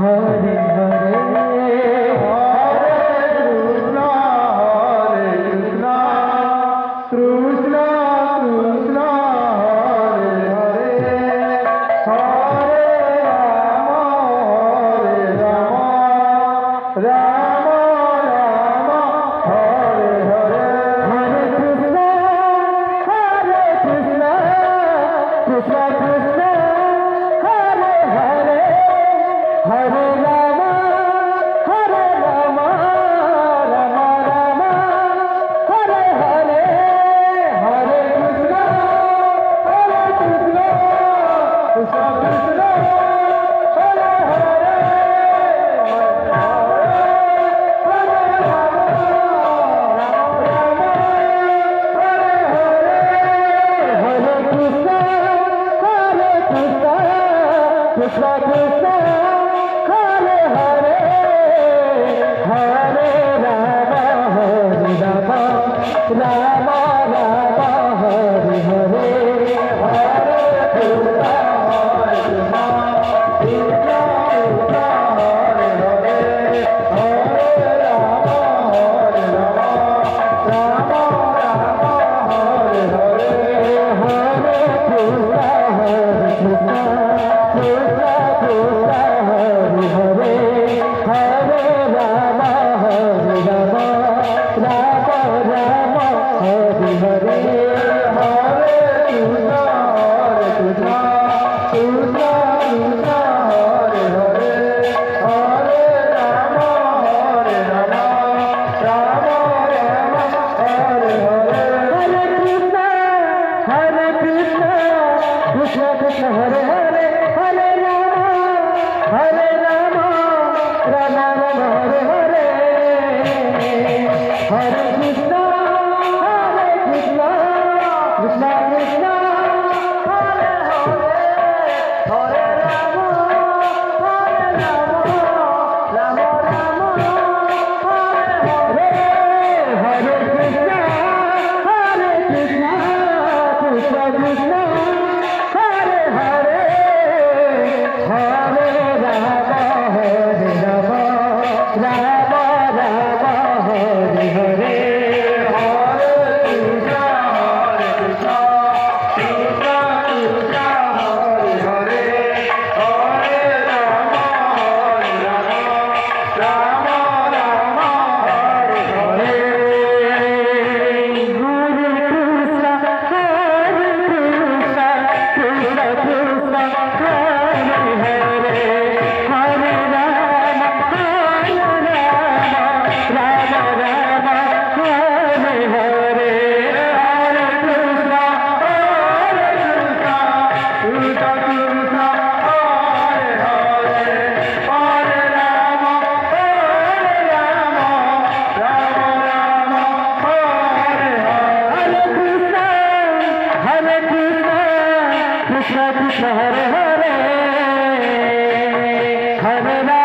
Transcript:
Krishna Krishna Hare Hare Hare Rama Hare Rama Rama Rama Hare Hare Hare Krishna Hare Krishna Krishna Krishna Hare Hare Hare Rama Hare Rama Rama Rama Hare Hare Hare Krishna Hare Krishna Krishna Krishna Hare Hare Hare Rama Hare Rama Rama Rama Hare Hare Hare Krishna Hare Krishna Krishna Krishna Hare Hare Hare Rama Hare Rama Rama Rama Hare Hare Hare Krishna Krishna Krishna Hare Hare Hare Rama Rama Rama Hare Hare Hare Krishna Krishna Krishna Krishna Hare Hare Hare Rama Rama Rama Hare Hare Hare Krishna Krishna Krishna Krishna Hare Hare Hare Rama Hare Rama Rama Rama Hare Hare Hare Krishna Krishna Krishna Krishna Hare Hare Hare Rama Hare Rama Rama Rama Hare Hare Guru Krishna Hare Krishna Krishna Krishna Hare Hare Hare Rama Hare Rama Rama Rama Hare Hare Hare Krishna Krishna Krishna Hare Hare Hare Rama Hare Rama Rama Rama Hare Hare Hare Krishna Krishna Krishna Hare Hare Hare Rama